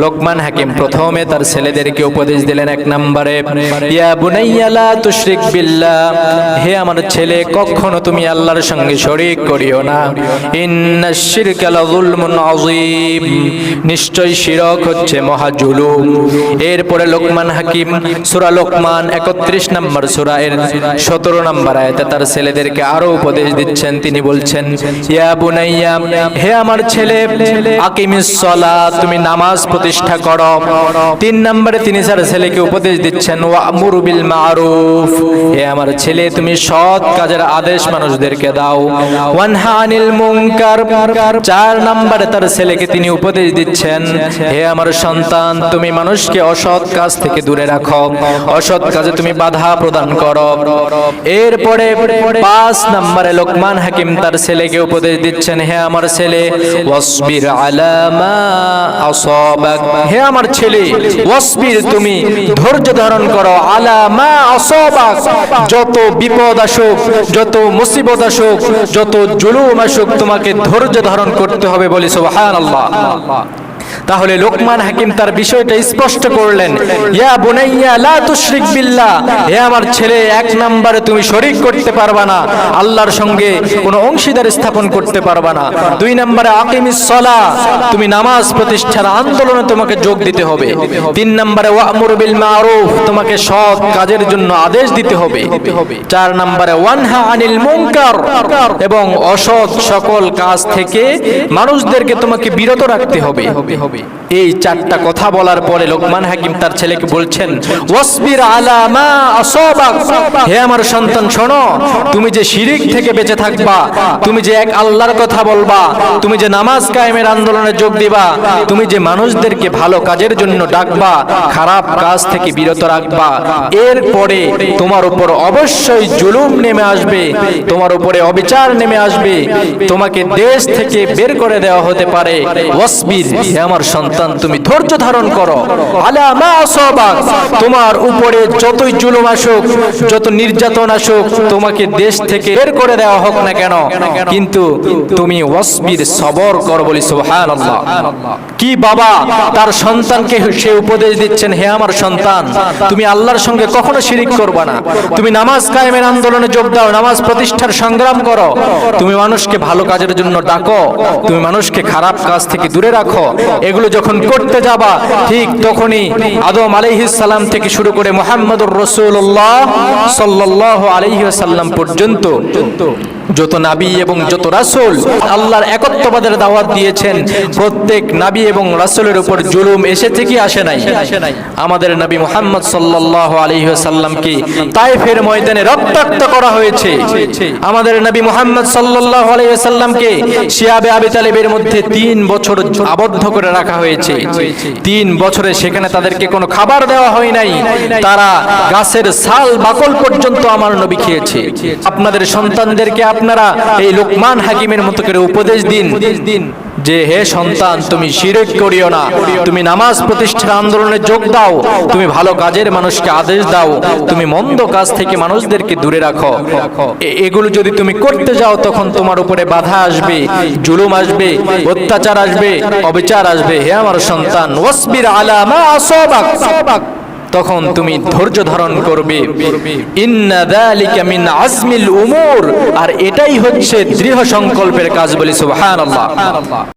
লোকমান হাকিম প্রথমে তার ছেলেদেরকে উপদেশ দিলেন, এক নম্বরে, ইয়া বুনাইয়া লা তুশরিক বিল্লাহ, হে আমার ছেলে, কখনো তুমি আল্লাহর সঙ্গে শরীক করিও না। ইন্নাশ শিরকা লাযুলমুন আযীম, নিশ্চয় শিরক হচ্ছে মহা জুলুম। এরপরে লোকমান হাকিম সূরা লোকমান 31 নম্বর সূরা এর 17 নম্বর আয়াতে তার ছেলেদেরকে আরো উপদেশ দিচ্ছেন। তিনি বলছেন, ইয়া বুনাইয়া, হে আমার ছেলে, আকিমিস সালাত, তুমি নামাজ প্রতিষ্ঠা করো। 3 নম্বরে তিনি তার ছেলেকে উপদেশ দিচ্ছেন, ওয়ামুরু বিল মারুফ, হে আমার ছেলে, তুমি সৎ কাজের আদেশ মানুষদেরকে দাও। ওয়ানহা আনিল মুনকার, 4 নম্বরে তার ছেলেকে তিনি উপদেশ দিচ্ছেন, হে আমার সন্তান, তুমি মানুষকে অসৎ কাজ থেকে দূরে রাখো, অসৎ কাজে তুমি বাধা প্রদান করো। এরপরে 5 নম্বরে লোকমান হাকিম তার ছেলেকে উপদেশ দিচ্ছেন, হে আমার ছেলে, ওয়াসবির আলা মা আসাবাক, হে আমার ছেলে, ওয়াসবির, তুমি ধৈর্য ধারণ করো, আলা মা আসাবাক, যত বিপদ আসুক, যত মুসিবত আসুক, যত জুলুম আসুক, তোমাকে ধৈর্য ধারণ করতে হবে। বলি সুবহানাল্লাহ। তাহলে লোকমান হাকিম তার বিষয়টা স্পষ্ট করলেন, ইয়া বুনাইয়া লা তুশরিক বিল্লাহ, হে আমার ছেলে, 1 নম্বরে তুমি শরীক করতে পারবা না, আল্লাহর সঙ্গে কোনো অংশীদার স্থাপন করতে পারবা না। 2 নম্বরে আকিমিস সালাহ, তুমি নামাজ প্রতিষ্ঠার আন্দোলনে তোমাকে যোগ দিতে হবে। 3 নম্বরে ওয়ামুর বিল মারুফ, তোমাকে সৎ কাজের জন্য আদেশ দিতে হবে। 4 নম্বরে ওয়ানহা আনিল মুনকার, এবং অসৎ সকল কাজ থেকে মানুষদেরকে তোমাকে বিরত রাখতে হবে। এই 4টা কথা বলার পরে লোকমান হাকিম তার ছেলেকে বলছেন, ওয়াসবির আলা মা আসাবাক, হে আমার সন্তান, শোনো, তুমি যে শিরিক থেকে বেঁচে থাকবা, তুমি যে এক আল্লাহর কথা বলবা, তুমি যে নামাজ কায়েমের আন্দোলনে যোগ দিবা, তুমি যে মানুষদেরকে ভালো কাজের জন্য ডাকবা, খারাপ কাজ থেকে বিরত রাখবা, এরপরে তোমার উপর অবশ্যই জুলুম নেমে আসবে, তোমার উপরে অবিচার নেমে আসবে, তোমাকে দেশ থেকে বের করে দেওয়া হতে পারে। ওয়াসবির, হে আমার সন্তান, তুমি ধৈর্য ধারণ করো, আলা মা আসাবাক, তোমার উপরে যতই জুলুম আসুক, যত নির্যাতন আসুক, তোমাকে দেশ থেকে বের করে দেওয়া হোক না কেন, কিন্তু তুমি ওয়াসবির, সবর করো। বলি সুবহানাল্লাহ। কি বাবা তার সন্তানকে সে উপদেশ দিচ্ছেন, হে আমার সন্তান, তুমি আল্লাহর সঙ্গে কখনো শিরিক করবে না, তুমি নামাজ কায়েমের আন্দোলনে যোগ দাও, নামাজ প্রতিষ্ঠার সংগ্রাম করো, তুমি মানুষকে ভালো কাজের জন্য ডাকো, তুমি মানুষকে খারাপ কাজ থেকে দূরে রাখো। এগুলো যখন করতে যাবা, ঠিক তখনই আদম আলাইহিস সালাম থেকে শুরু করে মুহাম্মদুর রাসূলুল্লাহ সাল্লাল্লাহু আলাইহি ওয়াসাল্লাম পর্যন্ত যত নবী এবং যত রাসূল আল্লাহর একত্ববাদের দাওয়াত দিয়েছেন, প্রত্যেক নবী এবং রাসূলের উপর জুলুম এসেছে কি আসে নাই? আমাদের নবী মুহাম্মদ সাল্লাল্লাহু আলাইহি ওয়াসাল্লামকে তায়েফের ময়দানে রক্তাক্ত করা হয়েছে। আমাদের নবী মুহাম্মদ সাল্লাল্লাহু আলাইহি ওয়াসাল্লামকে শিয়াবে আবি তালেবের মধ্যে 3 বছর আবদ্ধ করে রাখা হয়েছে। 3 বছরে সেখানে তাদেরকে কোনো খাবার দেওয়া হয় নাই, তারা গাছের ছাল বাকল পর্যন্ত আমার নবী খেয়েছে। আপনাদের সন্তানদেরকে আপনারা এই লোকমান হাকিমের মতো করে উপদেশ দিন যে, হে সন্তান, তুমি শিরক করিও না, তুমি নামাজ প্রতিষ্ঠার আন্দোলনে যোগ দাও, তুমি ভালো কাজের মানুষকে আদেশ দাও, তুমি মন্দ কাজ থেকে মানুষদেরকে দূরে রাখো। এগুলো যদি তুমি করতে যাও, তখন তোমার উপরে বাধা আসবে, জুলুম আসবে, অত্যাচার আসবে, অবিচার আসবে। হে আমার সন্তান, ওয়াসবির আলা মা আসাবাক, তখন তুমি ধৈর্য ধারণ করবে। ইন্না যালিকা মিন আজমিল উমুর, আর এটাই হচ্ছে দৃঢ় সংকল্পের কাজ। বলি সুবহানাল্লাহ।